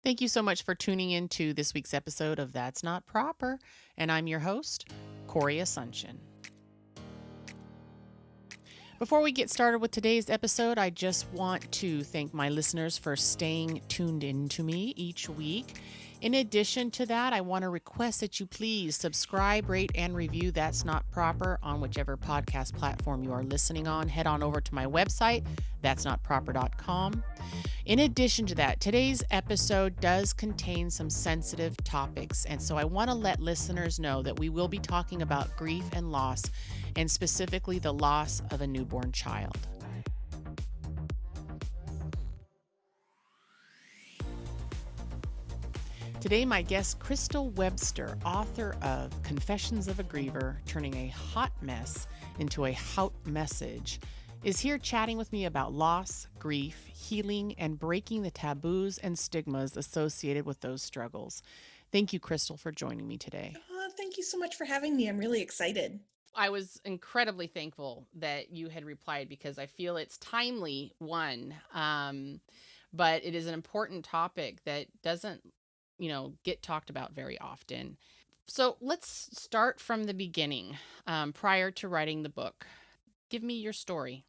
Thank you so much for tuning in to this week's episode of That's Not Proper. And I'm your host, Corey Asuncion. Before we get started with today's episode, I just want to thank my listeners for staying tuned in to me each week. In addition to that, I want to request that you please subscribe, rate, and review That's Not Proper on whichever podcast platform you are listening on. Head on over to my website, that'snotproper.com. In addition to that, today's episode does contain some sensitive topics, and so I want to let listeners know that we will be talking about grief and loss, and specifically the loss of a newborn child. Today, my guest, Crystal Webster, author of Confessions of a Griever, Turning a Hot Mess into a Haute Message, is here chatting with me about loss, grief, healing, and breaking the taboos and stigmas associated with those struggles. Thank you, Crystal, for joining me today. Thank you so much for having me. I'm really excited. I was incredibly thankful that you had replied because I feel it's timely, but it is an important topic that doesn't get talked about very often. So let's start from the beginning, prior to writing the book. Give me your story.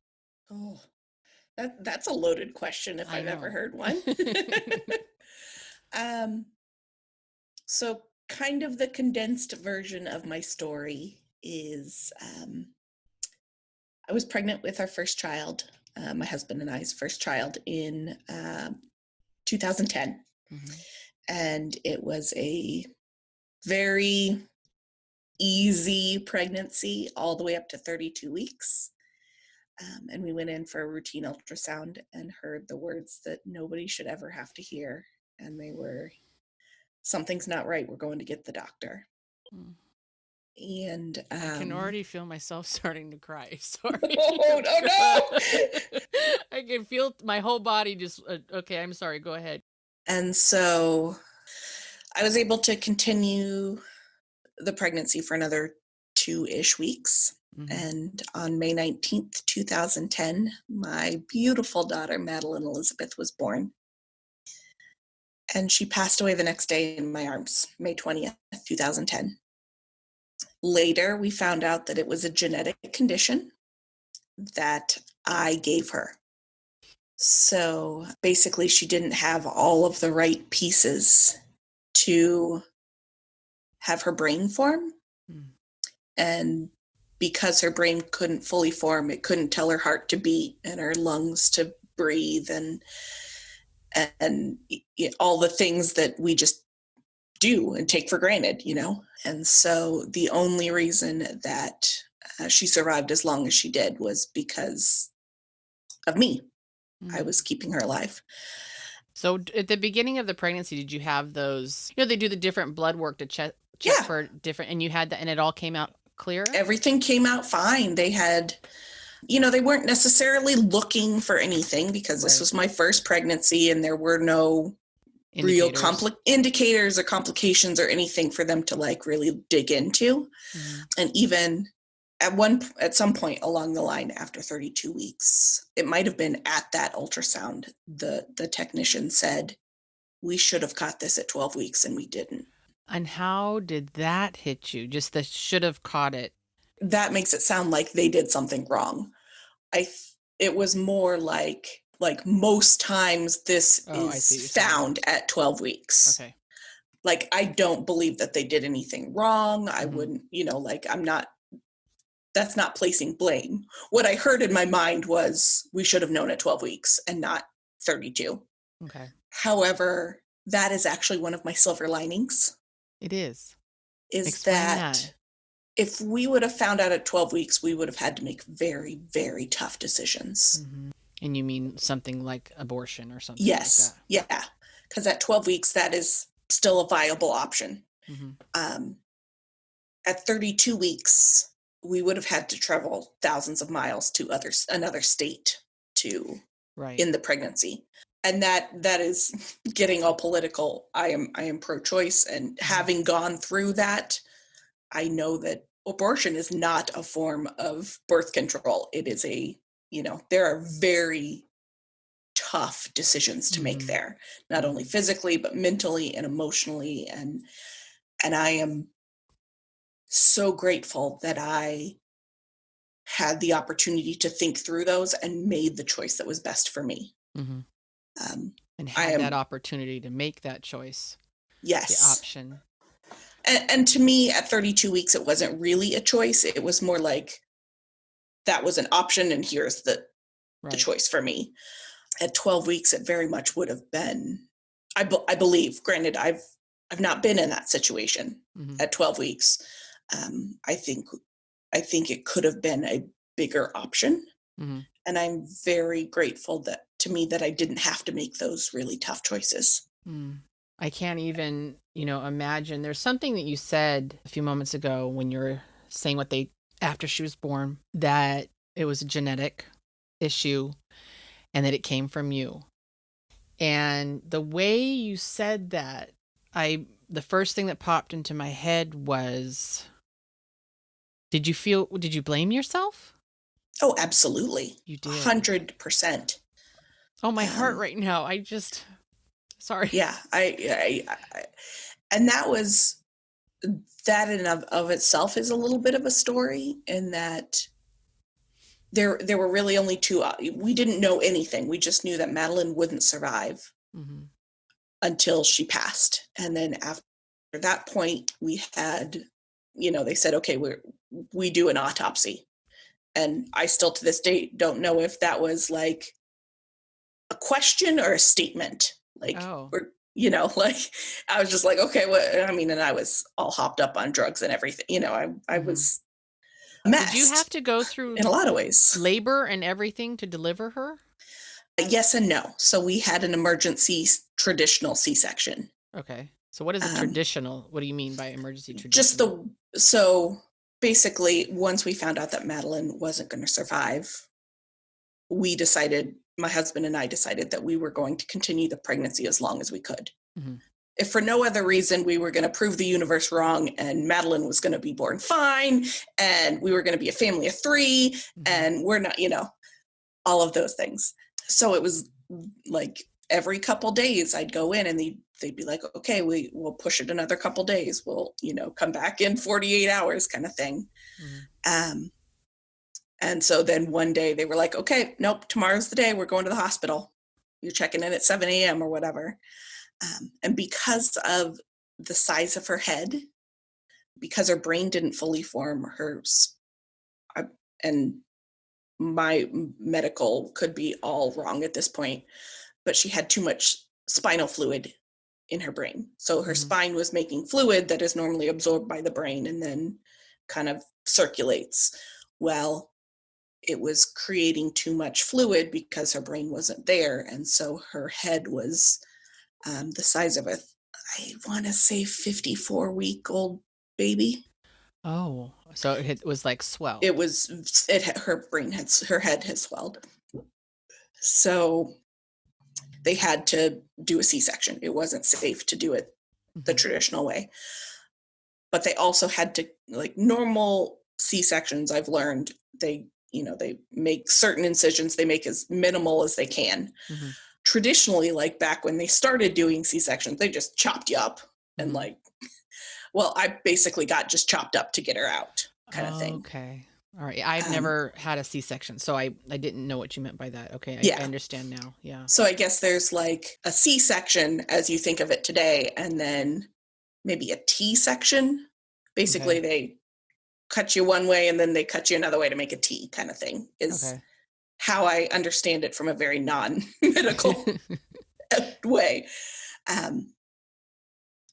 Oh, that's a loaded question if I've ever heard one. So kind of the condensed version of my story is I was pregnant with our first child, my husband and I's first child in 2010. Mm-hmm. And it was a very easy pregnancy all the way up to 32 weeks. And we went in for a routine ultrasound and heard the words that nobody should ever have to hear. And they were, something's not right. We're going to get the doctor. Mm. And I can already feel myself starting to cry. Sorry. Oh no! I can feel my whole body just, okay, I'm sorry. Go ahead. And so I was able to continue the pregnancy for another 2-ish weeks. Mm-hmm. And on May 19th, 2010, my beautiful daughter, Madelyn Elizabeth, was born. And she passed away the next day in my arms, May 20th, 2010. Later, we found out that it was a genetic condition that I gave her. So basically, she didn't have all of the right pieces to have her brain form. Mm. And because her brain couldn't fully form, it couldn't tell her heart to beat and her lungs to breathe and all the things that we just do and take for granted, And so the only reason that she survived as long as she did was because of me. Mm-hmm. I was keeping her alive. So at the beginning of the pregnancy, did you have those, they do the different blood work to check for different, and you had that, and it all came out clear? Everything came out fine. They had, they weren't necessarily looking for anything because this was my first pregnancy and there were no real indicators or complications or anything for them to really dig into. Mm-hmm. And even at some point along the line after 32 weeks, it might have been at that ultrasound, the technician said, we should have caught this at 12 weeks and we didn't. And how did that hit you? Just the should have caught it. That makes it sound like they did something wrong. It was more like most times this is found at 12 weeks. Okay. I don't believe that they did anything wrong. I wouldn't, I'm not, that's not placing blame. What I heard in my mind was we should have known at 12 weeks and not 32. Okay. However, that is actually one of my silver linings. It is. Explain that. If we would have found out at 12 weeks, we would have had to make very, very tough decisions. Mm-hmm. And you mean something like abortion or something? Yes. Like that? Yeah. Because at 12 weeks, that is still a viable option. Mm-hmm. At 32 weeks, we would have had to travel thousands of miles to another state to end the pregnancy. And that is getting all political. I am pro-choice, and having gone through that, I know that abortion is not a form of birth control. It is there are very tough decisions to make Mhm. there, not only physically, but mentally and emotionally. And I am so grateful that I had the opportunity to think through those and made the choice that was best for me. Mhm. Um, And I had that am, opportunity to make that choice, the yes. option. And to me, at 32 weeks, it wasn't really a choice. It was more like that was an option, and here's the Right. choice for me. At 12 weeks, it very much would have been. I believe. Granted, I've not been in that situation Mhm. at 12 weeks. I think it could have been a bigger option, Mhm. and I'm very grateful that I didn't have to make those really tough choices. Mm. I can't even, imagine. There's something that you said a few moments ago when you were saying after she was born, that it was a genetic issue and that it came from you. And the way you said that, the first thing that popped into my head was, did you blame yourself? Oh, absolutely, You did. 100%. Oh, my heart Um, right now. Sorry. yeah, and that in of itself is a little bit of a story, in that there were really only two. We didn't know anything. We just knew that Madelyn wouldn't survive Mhm. until she passed, and then after that point, we had, they said, okay, we do an autopsy, and I still to this day don't know if that was like a question or a statement. Like, Oh. or like, I was just like, okay, what? I mean, and I was all hopped up on drugs and everything. I Mhm. was Did you have messed to go in a through lot of ways. labor and everything to deliver her? Yes and no. So we had an emergency traditional C-section. Okay. So what is a Um, traditional? What do you mean by emergency just traditional? the so basically, once we found out that Madelyn wasn't going to survive, my husband and I decided that we were going to continue the pregnancy as long as we could. Mhm. If for no other reason, we were going to prove the universe wrong, and Madelyn was going to be born fine, and we were going to be a family of three, Mhm. and we're not, all of those things. So it was like every couple days I'd go in, and they'd be like, okay, we'll push it another couple days. We'll, come back in 48 hours kind of thing. Mhm. Um, and so then one day they were like, okay, nope, tomorrow's the day. We're going to the hospital. You're checking in at 7 a.m. or whatever. And because of the size of her head, because her brain didn't fully form, and my medical could be all wrong at this point, but she had too much spinal fluid in her brain. So her Mhm. spine was making fluid that is normally absorbed by the brain and then kind of circulates. Well, it was creating too much fluid because her brain wasn't there. And so her head was the size of I want to say 54-week-old baby. Oh, so it was like It swelled. was, her head had swelled. So they had to do a C-section. It wasn't safe to do it the Mhm. traditional way. But they also had to, like normal C-sections, I've learned, they make certain incisions, they make as minimal as they can. Mhm. Traditionally, like back when they started doing C-sections, they just chopped you up and Mhm. I basically got just chopped up to get her out kind of thing. Okay. All right. I've Um, never had a C-section, so I didn't know what you meant by that. Okay, I yeah. understand now. Yeah. So I guess there's like a C-section as you think of it today, and then maybe a T-section. Basically, Okay. they cut you one way and then they cut you another way to make a T kind of thing, is Okay. how I understand it from a very non-medical way. Um,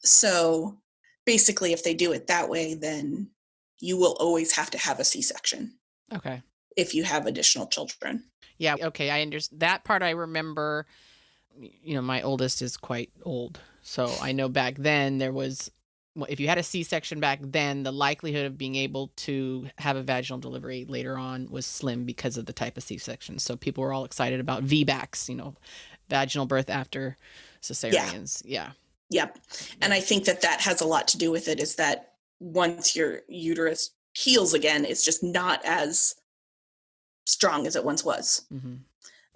so basically, if they do it that way, then you will always have to have a C-section Okay. if you have additional children. Yeah, okay, I understand that part. I remember, my oldest is quite old. So I know back then if you had a C-section back then, the likelihood of being able to have a vaginal delivery later on was slim because of the type of C-section. So people were all excited about VBACs, vaginal birth after Yeah. cesareans. Yeah. Yep. And Yeah. I think that has a lot to do with it, is that once your uterus heals again, it's just not as strong as it once was. Hmm.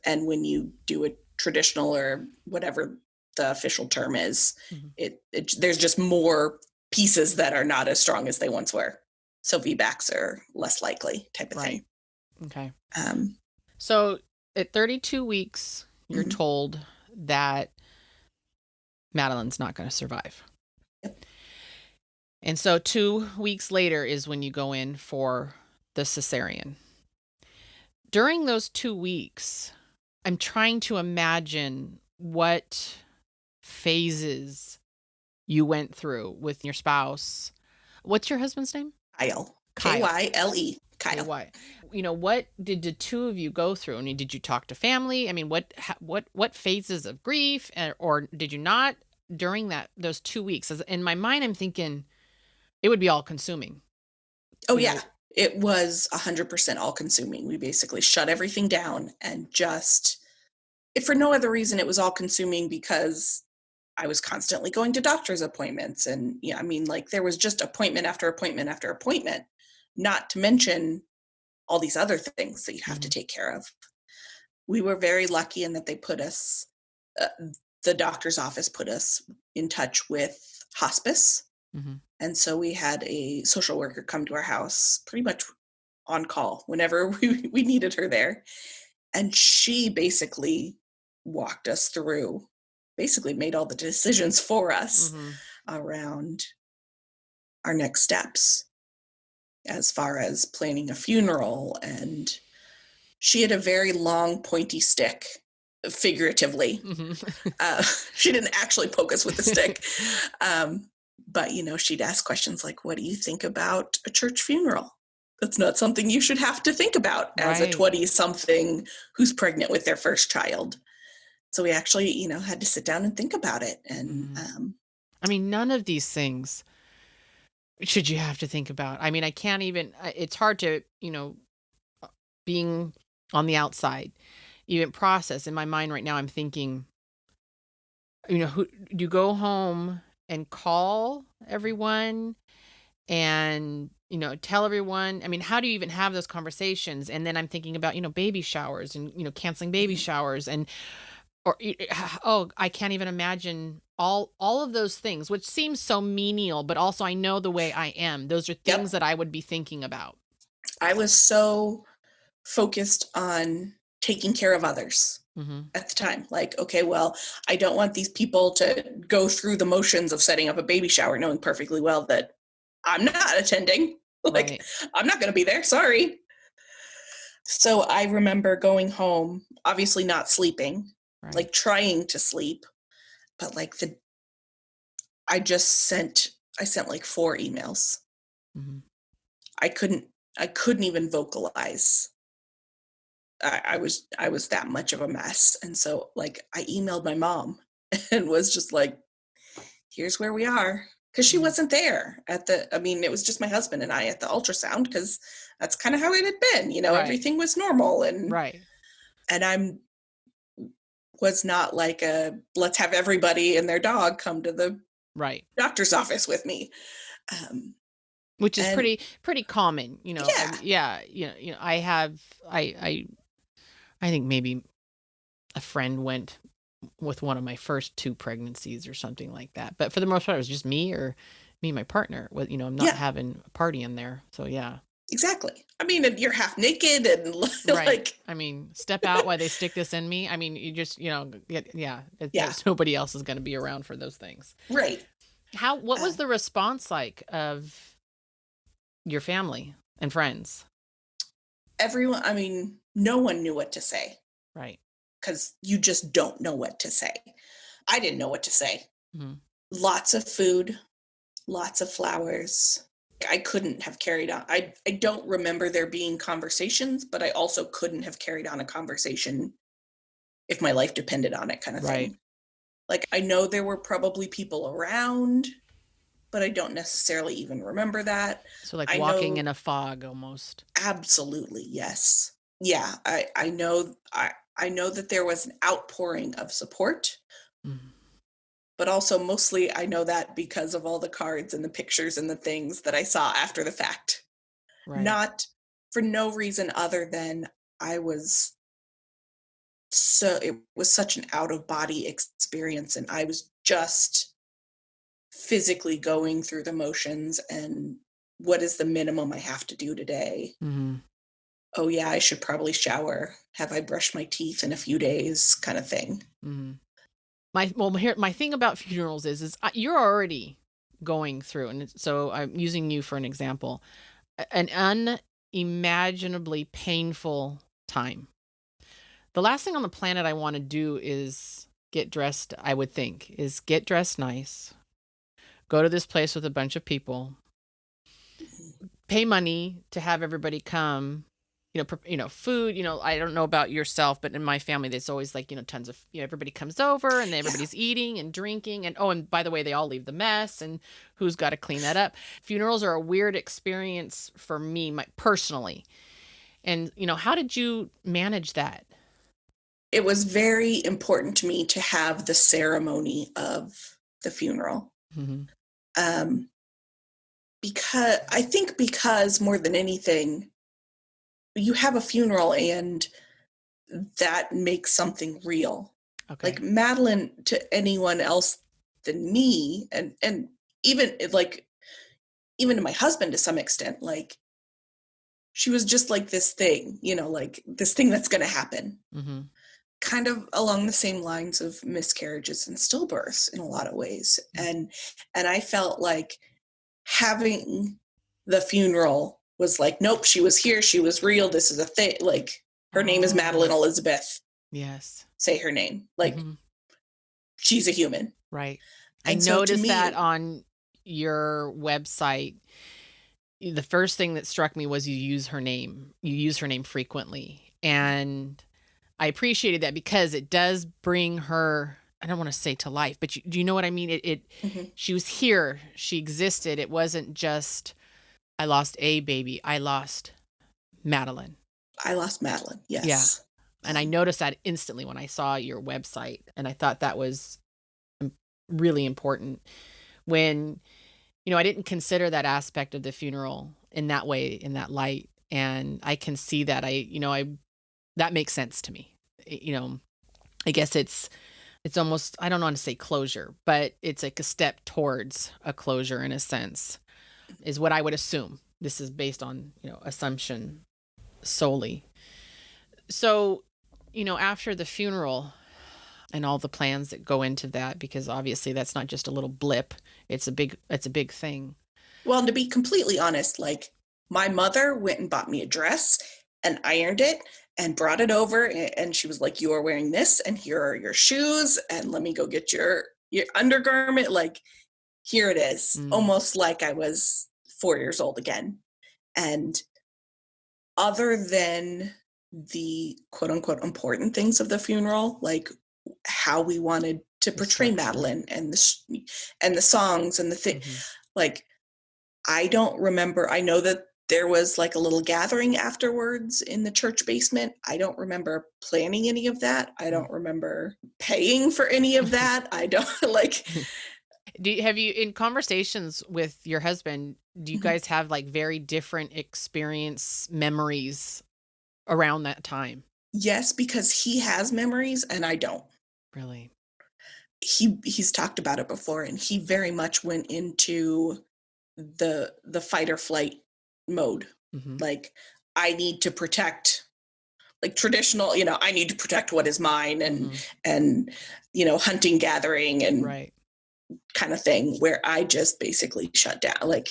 And when you do a traditional or whatever the official term is. Mm-hmm. There's just more pieces that are not as strong as they once were. So VBACs are less likely type of Right. thing. Okay. Um, So at 32 weeks, you're mhm. told that Madelyn's not going to survive. Yep. And so 2 weeks later is when you go in for the cesarean. During those 2 weeks, I'm trying to imagine what phases you went through with your spouse. What's your husband's name? Kyle. Kyle. Kyle. Kyle. KY. What did the two of you go through? I mean, did you talk to family? I mean, what phases of grief, or did you not during those 2 weeks? As in my mind, I'm thinking it would be all consuming. Oh, yeah. It was 100% all consuming. We basically shut everything down and just, if for no other reason, it was all consuming because I was constantly going to doctor's appointments. And yeah, I mean, like there was just appointment after appointment after appointment, not to mention all these other things that you have to take care of. We were very lucky in that they put us, the doctor's office put us in touch with hospice. Mm-hmm. And so we had a social worker come to our house pretty much on call whenever we needed her there. And she basically walked us through, basically made all the decisions for us around our next steps as far as planning a funeral. And she had a very long pointy stick, figuratively. She didn't actually poke us with the stick. But, she'd ask questions like, what do you think about a church funeral? That's not something you should have to think about as a 20-something who's pregnant with their first child. So we actually, had to sit down and think about it. And I mean, none of these things should you have to think about. I mean, I can't even, it's hard to, being on the outside, even process. In my mind right now, I'm thinking, who do you go home and call everyone and, tell everyone? I mean, how do you even have those conversations? And then I'm thinking about, baby showers and, canceling baby showers I can't even imagine all of those things, which seems so menial, but also I know the way I am. Those are things that I would be thinking about. I was so focused on taking care of others at the time. Like, okay, well, I don't want these people to go through the motions of setting up a baby shower, knowing perfectly well that I'm not attending. Like, I'm not going to be there. Sorry. So I remember going home, obviously not sleeping, like trying to sleep, but like I sent like 4 emails. I couldn't even vocalize. I was that much of a mess. And so like I emailed my mom and was just like, here's where we are. Cause she wasn't there it was just my husband and I at the ultrasound, because that's kind of how it had been, everything was normal. And and was not like let's have everybody and their dog come to the doctor's office with me. Which is pretty common, I think maybe a friend went with one of my first 2 pregnancies or something like that. But for the most part, it was just me and my partner. I'm not having a party in there. So yeah. Exactly. I mean, you're half naked and like. I mean, step out while they stick this in me. I mean, you just, nobody else is going to be around for those things. Right. What was the response like of your family and friends? Everyone, I mean, no one knew what to say. Right. Because you just don't know what to say. I didn't know what to say. Lots of food, lots of flowers. I couldn't have carried on. I don't remember there being conversations, but I also couldn't have carried on a conversation if my life depended on it, kind of thing. Like, I know there were probably people around, but I don't necessarily even remember that. So like walking in a fog almost. Absolutely, yes. Yeah, I know that there was an outpouring of support, but also mostly I know that because of all the cards and the pictures and the things that I saw after the fact. Not for no reason other than I was so it was such an out of body experience, and I was just physically going through the motions and what is the minimum I have to do today? Mhm. Oh yeah, I should probably shower. Have I brushed my teeth in a few days kind of thing. Mhm. My thing about funerals is you're already going through, and so I'm using you for an example, an unimaginably painful time. The last thing on the planet I want to do is get dressed. I would think is get dressed nice, go to this place with a bunch of people, pay money to have everybody come. Food. I don't know about yourself, but in my family, there's always like tons of everybody comes over and Yeah. everybody's eating and drinking, and and by the way, they all leave the mess, and who's got to clean that up. Funerals are a weird experience for me, personally. And how did you manage that? It was very important to me to have the ceremony of the funeral. Hmm. Um, because more than anything, you have a funeral and that makes something real. Okay. Like Madelyn to anyone else than me, and even like even to my husband to some extent, like she was just like this thing, like this thing that's going to happen. Hmm. Kind of along the same lines of miscarriages and stillbirths in a lot of ways. And I felt like having the funeral was like, nope, she was here, she was real, this is a thing. Like her name is Madelyn Oh, Elizabeth. yes. Say her name. Like Hmm. she's a human. Right. I And so to noticed that me, on your website. The first thing that struck me was you use her name. You use her name frequently. And I appreciated that because it does bring her, I don't want to say to life, but do you know what I mean? mhm, She was here. She existed. It wasn't just, I lost a baby. I lost Madelyn. I lost Madelyn. Yeah. Yes. And I noticed that instantly when I saw your website. And I thought that was really important when, I didn't consider that aspect of the funeral in that way, in that light. And I can see that that makes sense to me. I guess it's almost, I don't want to say closure, but it's like a step towards a closure in a sense, is what I would assume. This is based on, assumption solely. So, after the funeral and all the plans that go into that, because obviously that's not just a little blip, it's a big thing. Well, and to be completely honest, like my mother went and bought me a dress and ironed it and brought it over, and she was like, you are wearing this and here are your shoes and let me go get your undergarment. Like here it is, Mm, almost like I was 4 years old again. And other than the quote unquote important things of the funeral, like how we wanted to the portray structure. Madelyn and the songs and the thing, Hmm. like I don't remember. I know that there was like a little gathering afterwards in the church basement. I don't remember planning any of that. I don't remember paying for any of that. I don't like. Have you, in conversations with your husband, do you Mhm. guys have like very different experience memories around that time? Yes, because he has memories and I don't. Really? He's talked about it before, and he very much went into the fight or flight mode. Hmm. Like I need to protect, like traditional, I need to protect what is mine, and Hmm. and hunting, gathering, and Right. kind of thing, where I just basically shut down. Like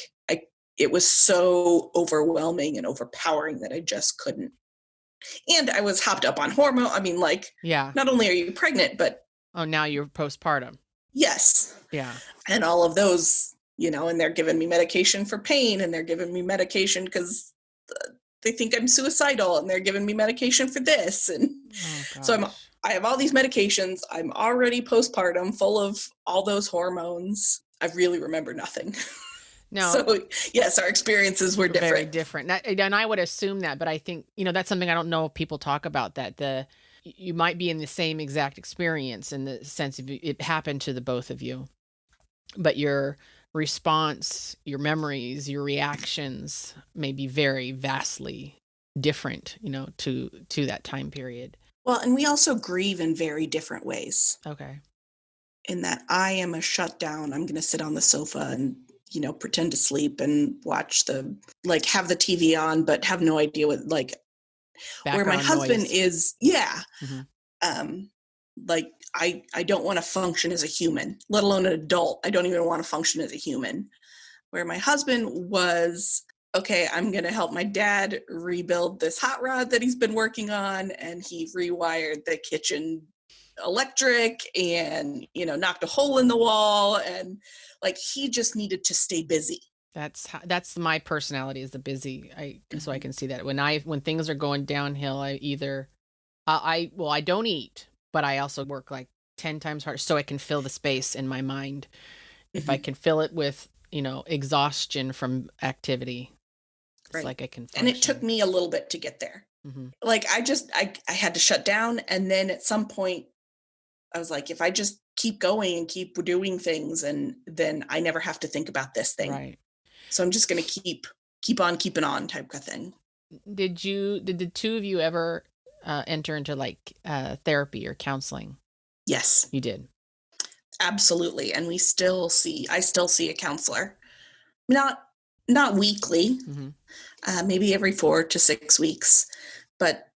it was so overwhelming and overpowering that I just couldn't. And I was hopped up on hormone. I mean, like, Yeah. not only are you pregnant, but Oh, now you're postpartum. yes, Yeah. and all of those, and they're giving me medication for pain, and they're giving me medication because they think I'm suicidal, and they're giving me medication for this, and Oh so gosh. I have all these medications. I'm already postpartum, full of all those hormones. I really remember nothing. Now, So yes, our experiences were very different. different. And I would assume that, but I think, that's something I don't know if people talk about, that you might be in the same exact experience in the sense of it happened to the both of you, but your response, your memories, your reactions may be very vastly different, to that time period. Well, and we also grieve in very different ways. Okay. In that I am a shutdown. I'm going to sit on the sofa and, pretend to sleep and watch have the TV on, but have no idea what, where my Background husband noise. is. Yeah. Mm-hmm. I don't want to function as a human, let alone an adult. I don't even want to function as a human. Where my husband was, okay, I'm going to help my dad rebuild this hot rod that he's been working on. And he rewired the kitchen electric and, knocked a hole in the wall. And he just needed to stay busy. That's my personality, is the busy. So I can see that when things are going downhill, I either I don't eat, but I also work like 10 times harder so I can fill the space in my mind. If I can fill it with, exhaustion from activity, it's Right. like I can And function. it took me a little bit to get there. Mm-hmm. I had to shut down. And then at some point I was like, if I just keep going and keep doing things, and then I never have to think about this thing. Right. So I'm just going to keep on keeping on type of thing. Did the two of you ever enter into therapy or counseling? Yes. You did. Absolutely. And I still see a counselor, not weekly, maybe every 4 to 6 weeks, but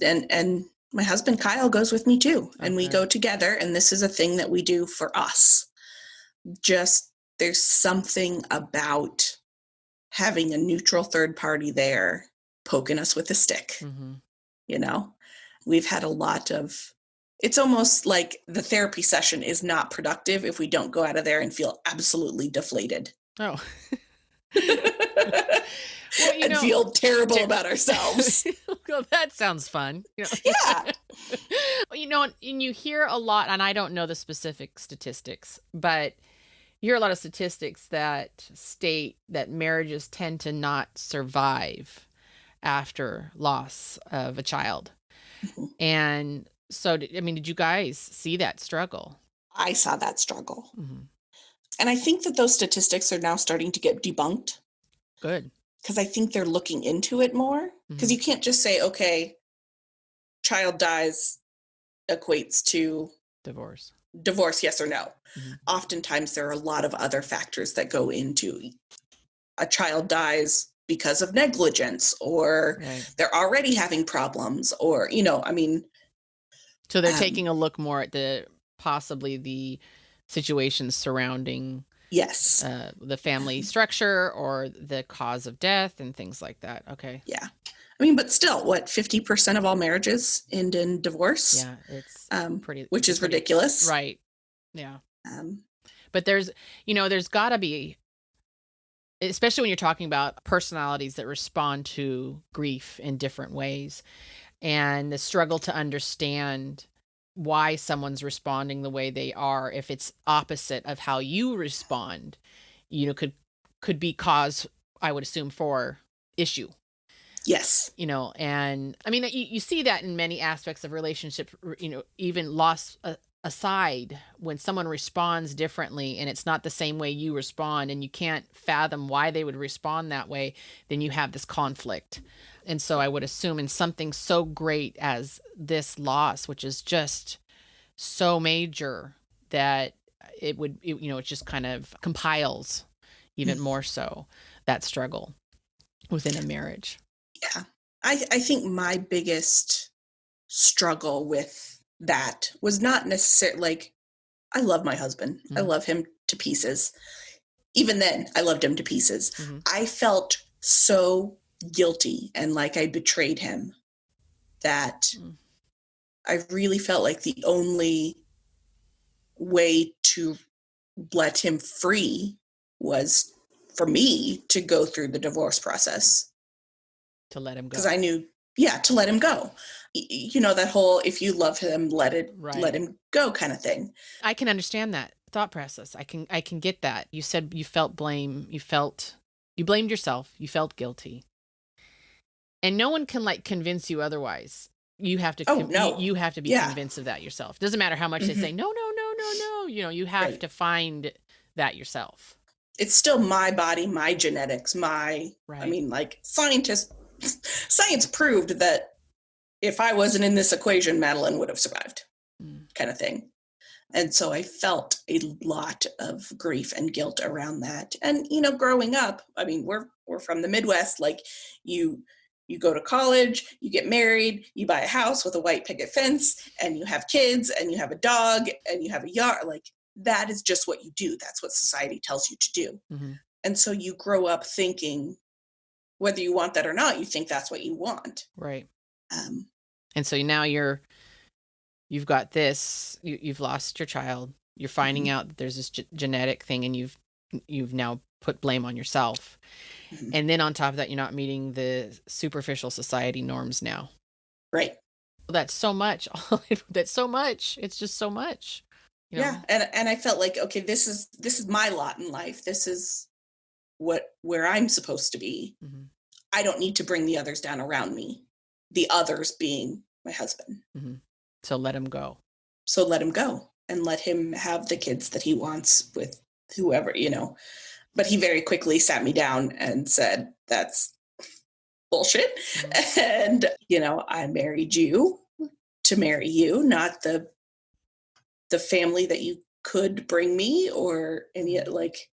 and my husband, Kyle, goes with me too. And we go together, and this is a thing that we do for us. Just, there's something about having a neutral third party there poking us with a stick. We've had a lot of, it's almost like the therapy session is not productive if we don't go out of there and feel absolutely deflated. Oh. Well, and feel terrible about ourselves. Well, that sounds fun. Yeah. And you hear a lot, and I don't know the specific statistics, but you hear a lot of statistics that state that marriages tend to not survive after loss of a child. Mm-hmm. And so, did you guys see that struggle? I saw that struggle. Mm-hmm. And I think that those statistics are now starting to get debunked. Good. Because I think they're looking into it more. Because you can't just say, okay, child dies equates to divorce, yes or no. Mm-hmm. Oftentimes there are a lot of other factors that go into a child dies because of negligence, or they're already having problems, or, So they're taking a look more at possibly the situations surrounding yes, the family structure or the cause of death and things like that. Okay. Yeah. But still, 50% of all marriages end in divorce? Yeah, it's which is ridiculous. Right. Yeah. But there's got to be, especially when you're talking about personalities that respond to grief in different ways, and the struggle to understand why someone's responding the way they are, if it's opposite of how you respond, could be cause, I would assume, for issue. Yes. And you see that in many aspects of relationship, even loss aside, when someone responds differently and it's not the same way you respond, and you can't fathom why they would respond that way, then you have this conflict. And so I would assume in something so great as this loss, which is just so major, that it just kind of compiles even more so that struggle within a marriage. Yeah. I think my biggest struggle with that was not necessarily, I love my husband. I love him to pieces. Even then, I loved him to pieces. I felt so guilty and like I betrayed him that I really felt like the only way to let him free was for me to go through the divorce process. To let him go. Because I knew, to let him go. That whole, if you love him, let him go kind of thing. I can understand that thought process. I can get that. You said you felt blame. You blamed yourself. You felt guilty. And no one can convince you otherwise. You have to, you have to be convinced of that yourself. Doesn't matter how much they say, no. You have to find that yourself. It's still my body, my genetics, science proved that if I wasn't in this equation, Madelyn would have survived, Mm. kind of thing. And so I felt a lot of grief and guilt around that. And, growing up, I mean, we're from the Midwest, like you go to college, you get married, you buy a house with a white picket fence, and you have kids, and you have a dog, and you have a yard. Like, that is just what you do. That's what society tells you to do. Mm-hmm. And so you grow up thinking, whether you want that or not, you think that's what you want. Right. And so now you've got this, you've lost your child. You're finding mm-hmm. out that there's this genetic thing, and you've now put blame on yourself. Mm-hmm. And then on top of that, you're not meeting the superficial society norms now. Right. That's so much. That's so much. It's just so much. Yeah. And I felt like, okay, this is my lot in life. This is where I'm supposed to be. Mm-hmm. I don't need to bring the others down around me. The others being my husband. Mm-hmm. So let him go. So let him go and let him have the kids that he wants with whoever, But he very quickly sat me down and said, that's bullshit. Mm-hmm. And, I married you to marry you, not the family that you could bring me or any, like,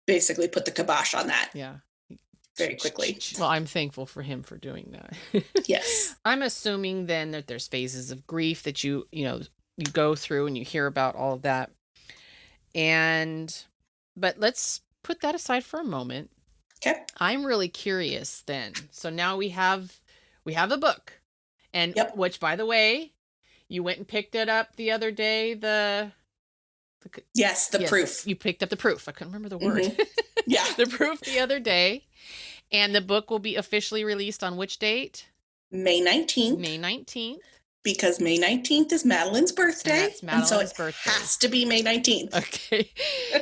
basically put the kibosh on that. Yeah. Very quickly. Well, I'm thankful for him for doing that. Yes. I'm assuming then that there's phases of grief that you go through, and you hear about all of that. But let's put that aside for a moment. Okay. I'm really curious then. So now we have a book, and yep. Which, by the way, you went and picked it up the other day. Yes, the proof. You picked up the proof. I couldn't remember the word. Mm-hmm. Yeah. The proof the other day. And the book will be officially released on which date? May 19th. May 19th. Because May 19th is Madelyn's birthday. And that's Madelyn's birthday. Has to be May 19th. Okay.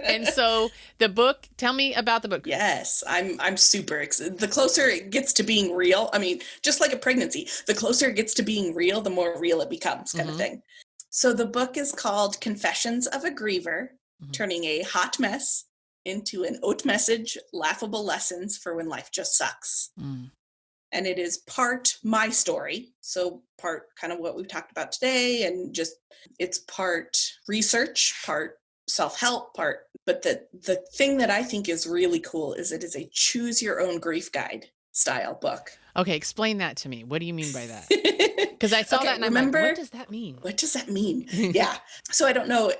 And so the book, tell me about the book. Yes, I'm super excited. The closer it gets to being real, I mean, just like a pregnancy, the closer it gets to being real, the more real it becomes, kind of thing. So the book is called Confessions of a Griever, turning a hot mess into an Haute Message Laughable Lessons for when life just sucks. Mm. And it is part my story, so part kind of what we've talked about today, and just it's part research, part self-help, but the thing that I think is really cool is it is a choose your own grief guide style book. Okay, explain that to me. What do you mean by that? Because I saw that and I'm like, what does that mean? What does that mean? Yeah. So I don't know.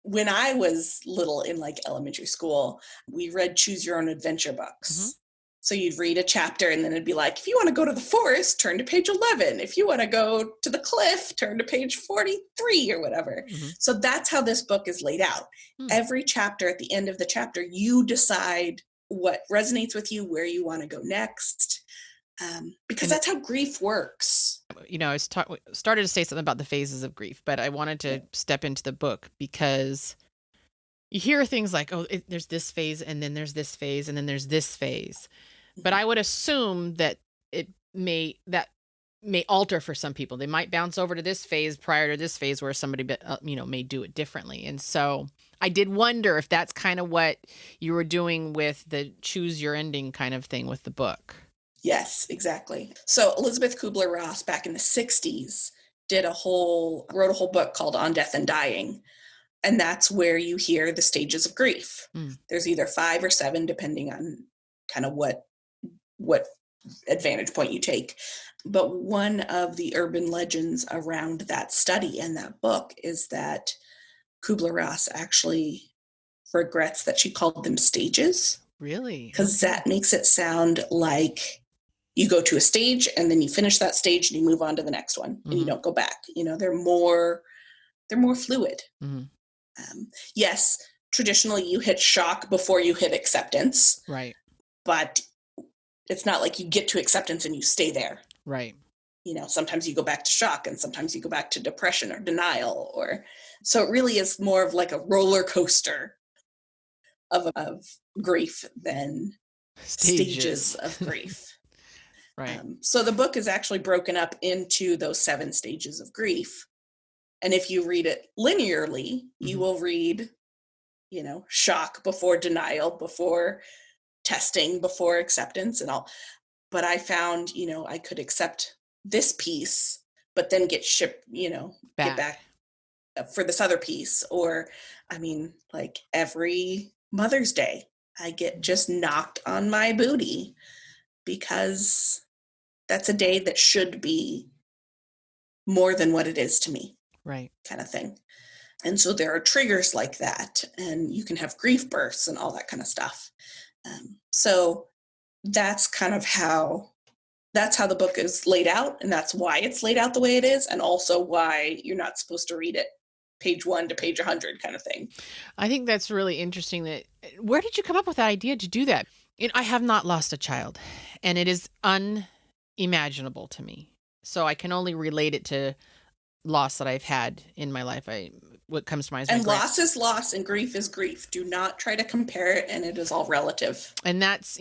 When I was little in like elementary school, we read choose your own adventure books. Mm-hmm. So you'd read a chapter and then it'd be like, if you want to go to the forest, turn to page 11. If you want to go to the cliff, turn to page 43 or whatever. Mm-hmm. So that's how this book is laid out. Mm-hmm. Every chapter, at the end of the chapter, you decide what resonates with you, where you want to go next. Because that's how grief works. I started to say something about the phases of grief, but I wanted to step into the book because you hear things like, there's this phase, and then there's this phase, and then there's this phase. But I would assume that that may alter for some people. They might bounce over to this phase prior to this phase where somebody, may do it differently. And so I did wonder if that's kind of what you were doing with the choose your ending kind of thing with the book. Yes, exactly. So Elizabeth Kubler-Ross back in the 60s wrote a whole book called On Death and Dying. And that's where you hear the stages of grief. Mm. There's either 5 or 7, depending on kind of what advantage point you take. But one of the urban legends around that study and that book is that Kubler-Ross actually regrets that she called them stages. Really? Because that makes it sound like you go to a stage and then you finish that stage and you move on to the next one and you don't go back. They're more fluid. Mm-hmm. Yes, traditionally you hit shock before you hit acceptance. Right. But it's not like you get to acceptance and you stay there. Right. Sometimes you go back to shock and sometimes you go back to depression or denial, so it really is more of like a roller coaster of grief than stages of grief. Right. So the book is actually broken up into those 7 stages of grief. And if you read it linearly, you will read, shock before denial, before testing, before acceptance and all. But I found, I could accept this piece, but then get shipped, get back for this other piece. Or, I mean, like every Mother's Day, I get just knocked on my booty because that's a day that should be more than what it is to me. Right. Kind of thing. And so there are triggers like that, and you can have grief bursts and all that kind of stuff. So that's kind of that's how the book is laid out, and that's why it's laid out the way it is, and also why you're not supposed to read it page 1 to page 100 kind of thing. I think that's really interesting. Where did you come up with the idea to do that? I have not lost a child, and it is unimaginable to me. So I can only relate it to loss that I've had in my life. What comes to mind is and loss is loss, and grief is grief. Do not try to compare it, and it is all relative. And that's,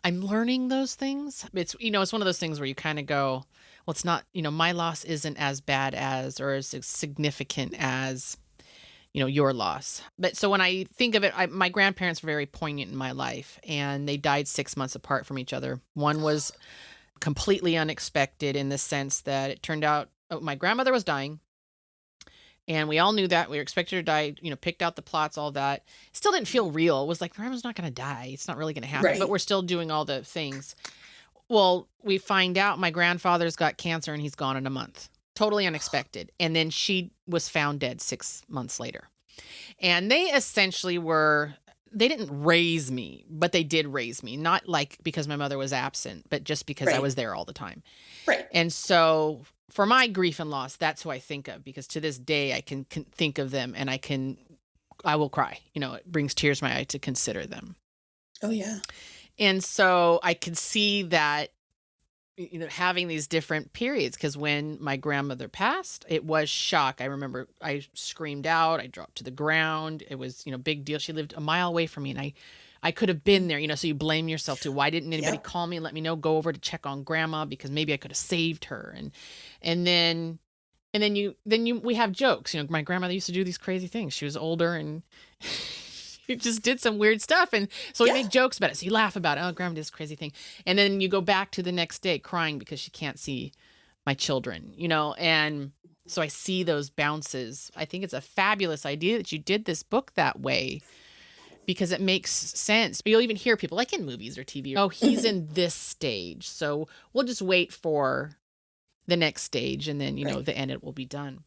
I'm learning those things. It's, it's one of those things where you kind of go, well, it's not, my loss isn't as bad as, or as significant as, your loss. But so when I think of it, my grandparents were very poignant in my life, and they died 6 months apart from each other. One was completely unexpected in the sense that it turned out my grandmother was dying, and we all knew that. We were expected her to die, picked out the plots, all that. Still didn't feel real. It was like, grandma's not going to die. It's not really going to happen, but we're still doing all the things. Well, we find out my grandfather's got cancer and he's gone in a month. Totally unexpected. And then she was found dead 6 months later. And they essentially they didn't raise me, but they did raise me. Not like because my mother was absent, but just because I was there all the time. Right. And so for my grief and loss, that's who I think of, because to this day I can think of them, and I will cry. It brings tears to my eye to consider them. Oh, yeah. And so I could see that, having these different periods, because when my grandmother passed, it was shock. I remember I screamed out, I dropped to the ground. It was, big deal. She lived a mile away from me, and I could have been there, so you blame yourself too. Why didn't anybody call me and let me know, go over to check on grandma, because maybe I could have saved her. And then we have jokes. My grandmother used to do these crazy things. She was older and she just did some weird stuff. And so we make jokes about it. So you laugh about it. Oh, grandma did this crazy thing. And then you go back to the next day crying because she can't see my children, and so I see those bounces. I think it's a fabulous idea that you did this book that way, because it makes sense. But you'll even hear people, like in movies or TV, oh, he's in this stage, so we'll just wait for the next stage, and then, the end, it will be done.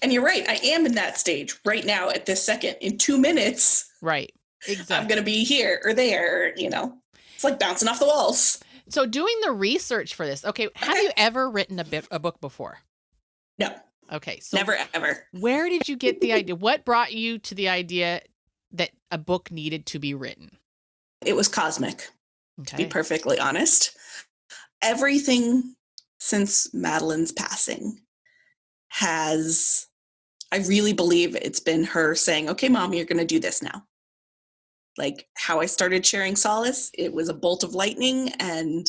And you're right. I am in that stage right now at this second. In 2 minutes. Right. Exactly. I'm going to be here or there, It's like bouncing off the walls. So doing the research for this, okay, have you ever written a book before? No. Okay. So never, ever. Where did you get the idea? What brought you to the idea that a book needed to be written? It was cosmic, to be perfectly honest. Everything since Madelyn's passing I really believe it's been her saying, okay, Mom, you're going to do this now. Like how I started Sharing Solace, it was a bolt of lightning, and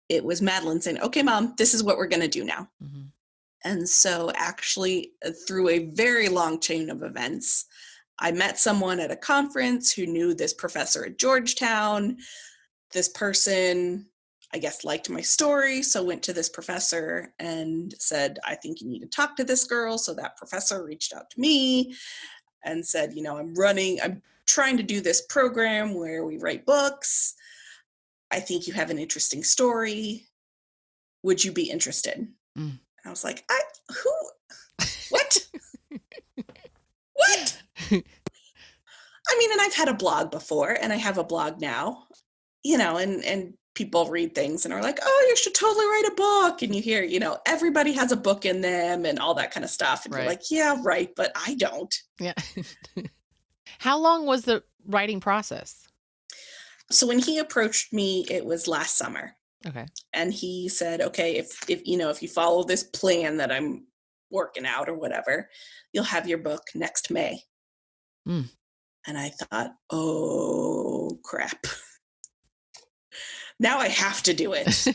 it was Madelyn saying, okay, Mom, this is what we're going to do now. Mm-hmm. And so actually through a very long chain of events, I met someone at a conference who knew this professor at Georgetown. This person, I guess, liked my story, so went to this professor and said, I think you need to talk to this girl. So that professor reached out to me and said, I'm trying to do this program where we write books. I think you have an interesting story. Would you be interested? Mm. And I was like, who? What? What? I mean, and I've had a blog before, and I have a blog now, and people read things and are like, oh, you should totally write a book. And you hear, everybody has a book in them and all that kind of stuff. And you're like, yeah, right, but I don't. Yeah. How long was the writing process? So when he approached me, it was last summer. Okay. And he said, okay, if you follow this plan that I'm working out or whatever, you'll have your book next May. Mm. And I thought, oh, crap. Now I have to do it,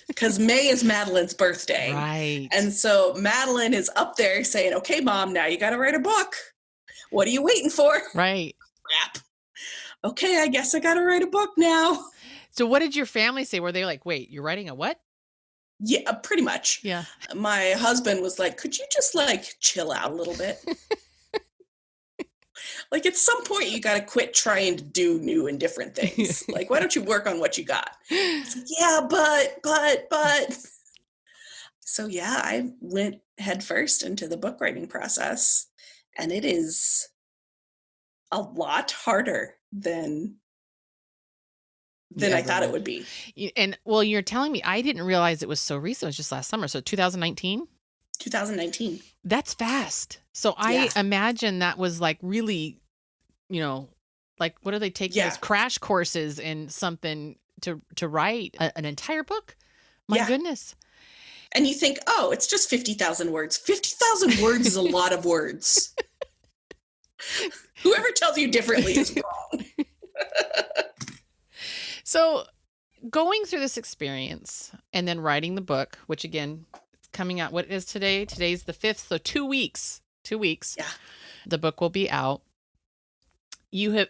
because May is Madelyn's birthday. Right. And so Madelyn is up there saying, okay, Mom, now you got to write a book. What are you waiting for? Right. Crap. Okay, I guess I got to write a book now. So what did your family say? Were they like, wait, you're writing a what? Yeah, pretty much. Yeah. My husband was like, could you just like chill out a little bit? Like at some point you got to quit trying to do new and different things. Like, why don't you work on what you got? I was like, yeah, but. So yeah, I went headfirst into the book writing process, and it is a lot harder than I thought it would be. And well, you're telling me, I didn't realize it was so recent. It was just last summer. So 2019? 2019. That's fast. So I imagine that was like really, like what do they take those crash courses in something to write an entire book? My goodness. And you think, oh, it's just 50,000 words. 50,000 words is a lot of words. Whoever tells you differently is wrong. So going through this experience and then writing the book, which again, it's coming out, what is today? Today's the 5th. So 2 weeks. 2 weeks. Yeah. The book will be out. You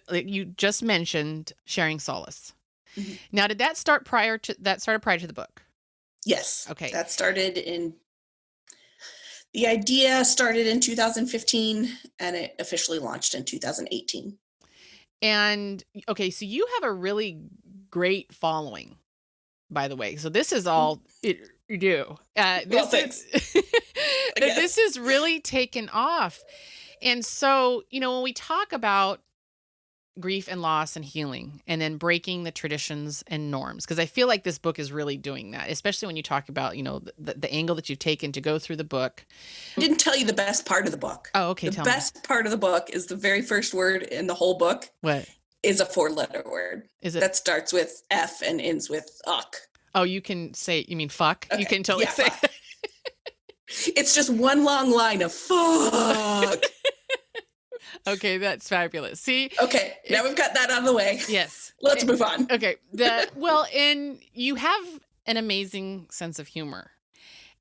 just mentioned Sharing Solace. Mm-hmm. Now, did that start prior to the book? Yes. Okay. The idea started in 2015 and it officially launched in 2018. And okay, so you have a really great following, by the way. So this is all you do. This is really taken off. And so, when we talk about grief and loss and healing and then breaking the traditions and norms, because I feel like this book is really doing that, especially when you talk about, the angle that you've taken to go through the book. I didn't tell you the best part of the book. Oh, okay. The best part of the book is the very first word in the whole book. What? Is a 4-letter word. Is it? That starts with F and ends with uck. Oh, you can say, you mean fuck? Okay. You can totally say fuck. It's just one long line of fuck. Okay, that's fabulous. See? Okay, now we've got that out of the way. Yes. Let's move on. Okay. And you have an amazing sense of humor.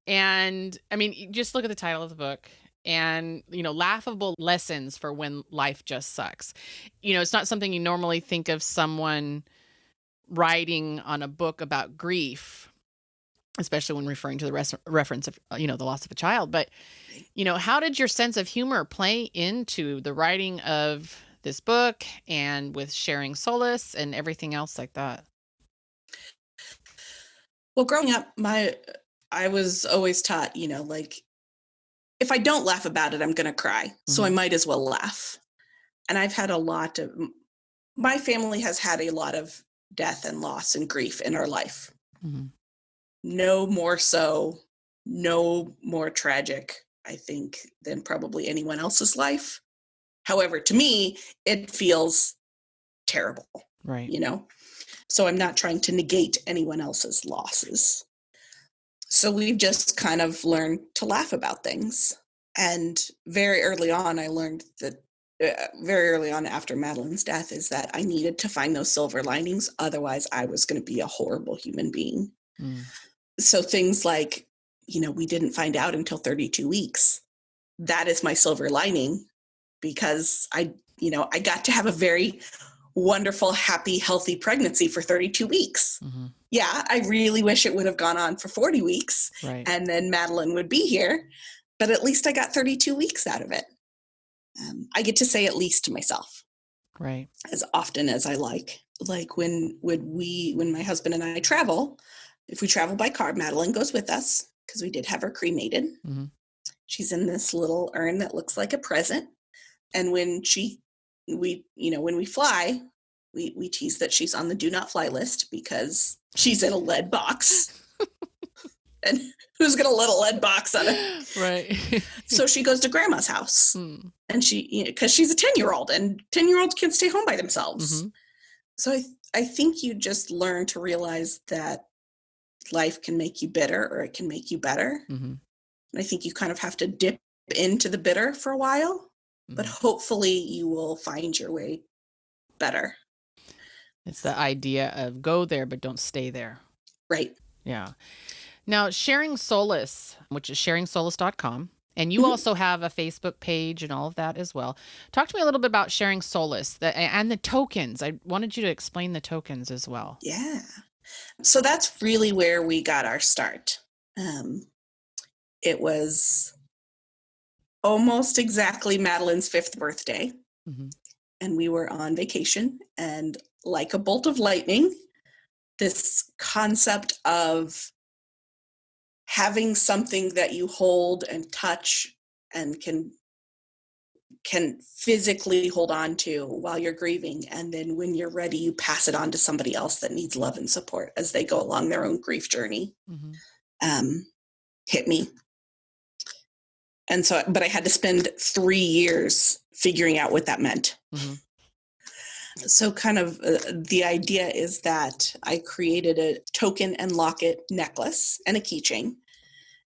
And I mean, just look at the title of the book and, laughable lessons for when life just sucks. It's not something you normally think of someone writing on a book about grief, especially when referring to the reference of, the loss of a child. But, how did your sense of humor play into the writing of this book and with Sharing Solace and everything else like that? Well, growing up, I was always taught, like, if I don't laugh about it, I'm going to cry. Mm-hmm. So I might as well laugh. And I've had my family has had a lot of death and loss and grief in our life. Mm-hmm. No more tragic, I think, than probably anyone else's life. However, to me, it feels terrible. Right. So I'm not trying to negate anyone else's losses. So we've just kind of learned to laugh about things. And very early on, I learned that very early on after Madelyn's death is that I needed to find those silver linings. Otherwise, I was going to be a horrible human being. Mm. So things like, we didn't find out until 32 weeks. That is my silver lining because I got to have a very wonderful, happy, healthy pregnancy for 32 weeks. Mm-hmm. Yeah, I really wish it would have gone on for 40 weeks. Right. And then Madelyn would be here. But at least I got 32 weeks out of it. I get to say at least to myself. Right. As often as I like. Like when my husband and I travel, if we travel by car, Madelyn goes with us because we did have her cremated. Mm-hmm. She's in this little urn that looks like a present. And when we fly, we tease that she's on the do not fly list because she's in a lead box. And who's going to let a lead box on it? Right. So she goes to grandma's house and because she's a 10-year-old and 10-year-olds can stay home by themselves. Mm-hmm. So I think you just learn to realize that life can make you bitter or it can make you better. Mm-hmm. And I think you kind of have to dip into the bitter for a while, but hopefully you will find your way better. It's the idea of go there, but don't stay there. Right. Yeah. Now, Sharing Solace, which is sharingsolace.com, and you also have a Facebook page and all of that as well. Talk to me a little bit about Sharing Solace and the tokens. I wanted you to explain the tokens as well. Yeah. So that's really where we got our start. It was almost exactly Madelyn's 5th birthday. Mm-hmm. And we were on vacation, and like a bolt of lightning, this concept of having something that you hold and touch and can physically hold on to while you're grieving, and then when you're ready, you pass it on to somebody else that needs love and support as they go along their own grief journey, hit me. And so, but I had to spend 3 years figuring out what that meant. Mm-hmm. So kind of the idea is that I created a token and locket necklace and a keychain.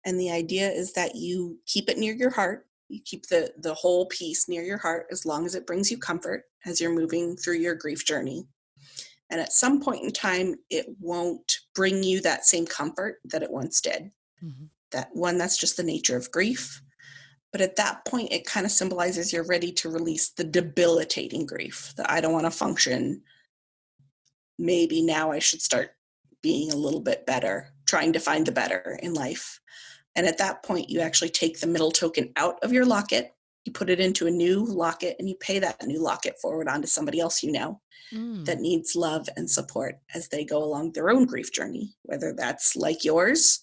And the idea is that you keep it near your heart. You keep the whole piece near your heart as long as it brings you comfort as you're moving through your grief journey. And at some point in time, it won't bring you that same comfort that it once did. Mm-hmm. That's just the nature of grief. But at that point, it kind of symbolizes you're ready to release the debilitating grief, that I don't want to function. Maybe now I should start being a little bit better, trying to find the better in life. And at that point, you actually take the middle token out of your locket, you put it into a new locket, and you pay that new locket forward onto somebody else you know that needs love and support as they go along their own grief journey, whether that's like yours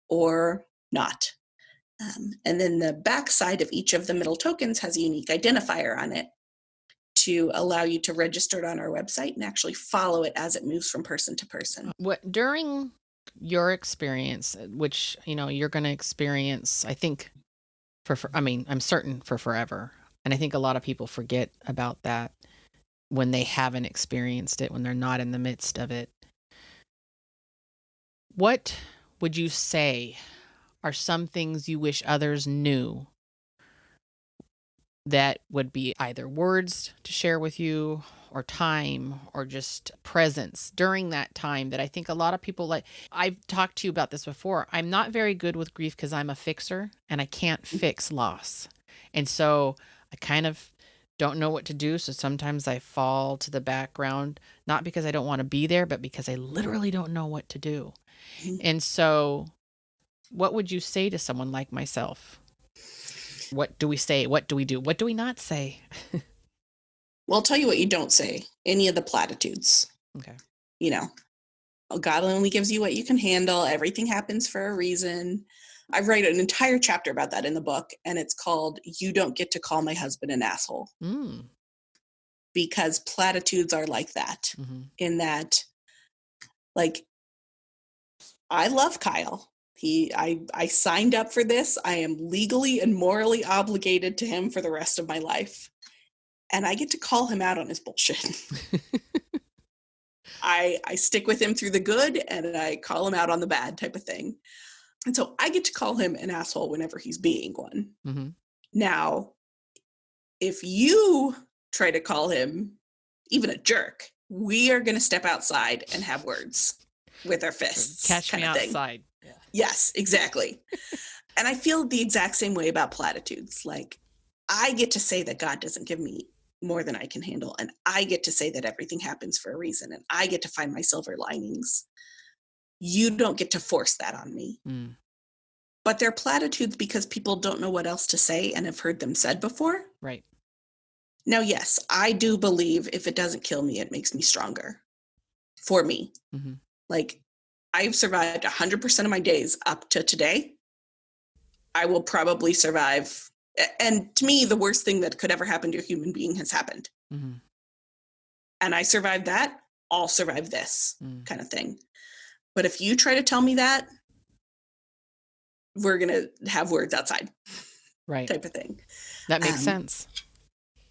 or not. And then the back side of each of the middle tokens has a unique identifier on it to allow you to register it on our website and actually follow it as it moves from person to person. What during your experience, which you're going to experience, I think I'm certain for forever, and I think a lot of people forget about that when they haven't experienced it, when they're not in the midst of it. What would you say are some things you wish others knew that would be either words to share with you or time or just presence during that time that I think a lot of people like? I've talked to you about this before. I'm not very good with grief because I'm a fixer and I can't fix loss. And so I kind of don't know what to do. So sometimes I fall to the background, not because I don't want to be there, but because I literally don't know what to do. And so what would you say to someone like myself? What do we say? What do we do? What do we not say? Well, I'll tell you what you don't say. Any of the platitudes. Okay. God only gives you what you can handle. Everything happens for a reason. I write an entire chapter about that in the book, and it's called "You Don't Get to Call My Husband an Asshole." Because platitudes are like that, in that, like, I love Kyle. I signed up for this. I am legally and morally obligated to him for the rest of my life. And I get to call him out on his bullshit. I stick with him through the good and I call him out on the bad type of thing. And so I get to call him an asshole whenever he's being one. Mm-hmm. Now, if you try to call him even a jerk, we are going to step outside and have words with our fists. Catch me outside. Yeah. Yes, exactly. And I feel the exact same way about platitudes. Like, I get to say that God doesn't give me more than I can handle. And I get to say that everything happens for a reason. And I get to find my silver linings. You don't get to force that on me. But they're platitudes because people don't know what else to say and have heard them said before. Right. Now, yes, I do believe if it doesn't kill me, it makes me stronger. For me. Mm-hmm. Like, I've survived 100% of my days up to today. I will probably survive. And to me, the worst thing that could ever happen to a human being has happened. Mm-hmm. And I survived that. I'll survive this kind of thing. But if you try to tell me that, we're going to have words outside. Right. Type of thing. That makes sense.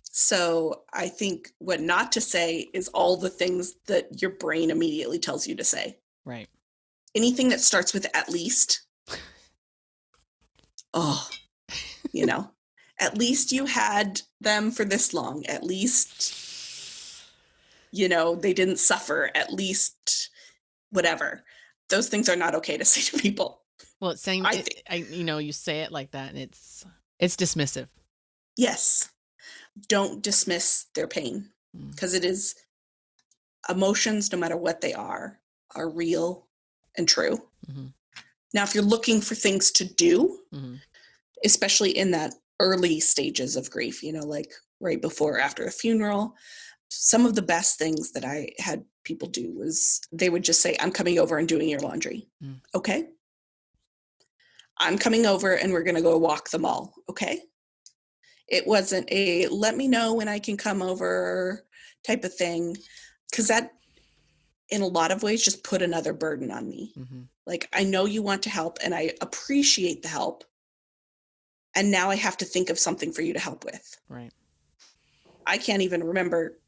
So I think what not to say is all the things that your brain immediately tells you to say. Right. Anything that starts with at least. At least you had them for this long. At least, they didn't suffer. At least, whatever. Those things are not okay to say to people. Well, it's saying, you say it like that and it's dismissive. Yes. Don't dismiss their pain because it is emotions, no matter what they are real and true. Mm-hmm. Now, if you're looking for things to do, Mm-hmm. especially in that early stages of grief, like right before or after a funeral, some of the best things that I had people do was they would just say, I'm coming over and doing your laundry. Mm. Okay. I'm coming over and we're going to go walk the mall. Okay. It wasn't a let me know when I can come over type of thing, because that in a lot of ways just put another burden on me. Mm-hmm. Like, I know you want to help and I appreciate the help. And now I have to think of something for you to help with. Right. I can't even remember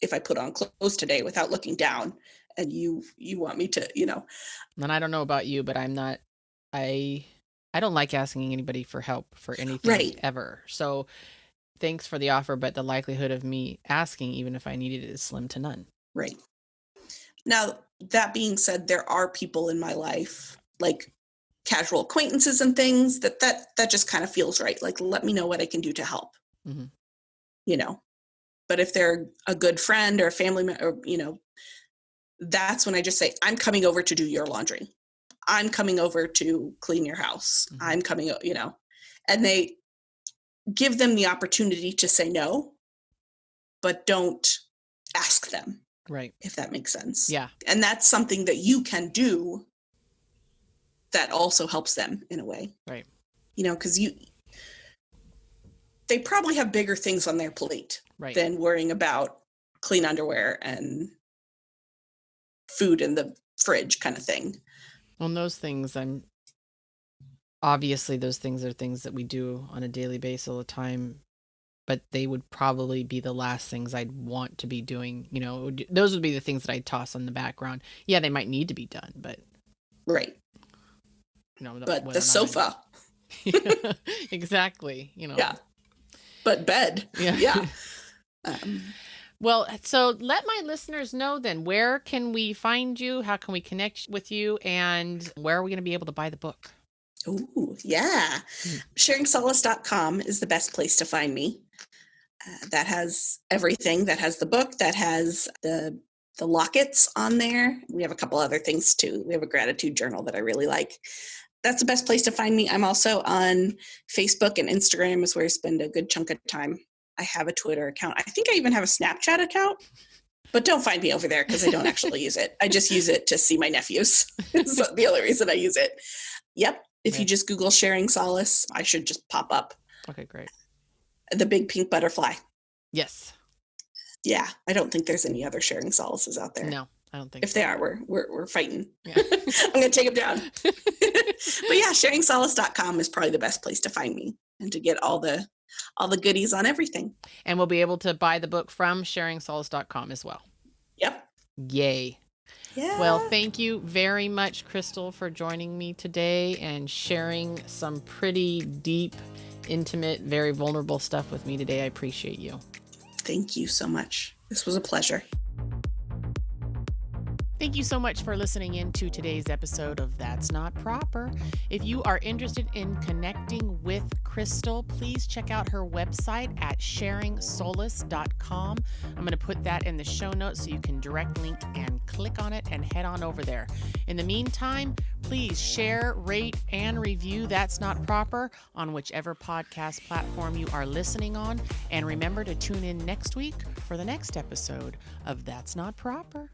if I put on clothes today without looking down, and you want me to, And I don't know about you, but I don't like asking anybody for help for anything Right. ever. So thanks for the offer, but the likelihood of me asking, even if I needed it, is slim to none. Right. Now, that being said, there are people in my life, like casual acquaintances and things that just kind of feels right. Like, let me know what I can do to help. Mm-hmm. But if they're a good friend or a family member, that's when I just say, I'm coming over to do your laundry. I'm coming over to clean your house. Mm-hmm. I'm coming, and they give them the opportunity to say no, but don't ask them. Right. If that makes sense. Yeah. And that's something that you can do that also helps them in a way. Right. Because they probably have bigger things on their plate than worrying about clean underwear and food in the fridge kind of thing. Well, those things obviously those things are things that we do on a daily basis all the time, but they would probably be the last things I'd want to be doing. Those would be the things that I'd toss on the background. Yeah, they might need to be done, but right. But the sofa. Exactly. Yeah. But bed. Yeah. Well, so let my listeners know then, where can we find you? How can we connect with you? And where are we going to be able to buy the book? Ooh, yeah. SharingSolace.com is the best place to find me. That has everything. That has the book. That has the lockets on there. We have a couple other things too. We have a gratitude journal that I really like. That's the best place to find me. I'm also on Facebook and Instagram is where I spend a good chunk of time. I have a Twitter account. I think I even have a Snapchat account, but don't find me over there because I don't actually use it. I just use it to see my nephews. That's the only reason I use it. Yep. If you just Google Sharing Solace, I should just pop up. Okay, great. The big pink butterfly. Yes. Yeah. I don't think there's any other Sharing Solaces out there. No, I don't think if they are, we're fighting. Yeah. I'm going to take them down. But yeah, SharingSolace.com is probably the best place to find me and to get all the goodies on everything. And we'll be able to buy the book from SharingSolace.com as well. Yep. Yay. Yeah. Well, thank you very much, Crystal, for joining me today and sharing some pretty deep, intimate, very vulnerable stuff with me today. I appreciate you. Thank you so much. This was a pleasure. Thank you so much for listening in to today's episode of That's Not Proper. If you are interested in connecting with Crystal, please check out her website at sharingsolace.com. I'm going to put that in the show notes so you can direct link and click on it and head on over there. In the meantime, please share, rate, and review That's Not Proper on whichever podcast platform you are listening on. And remember to tune in next week for the next episode of That's Not Proper.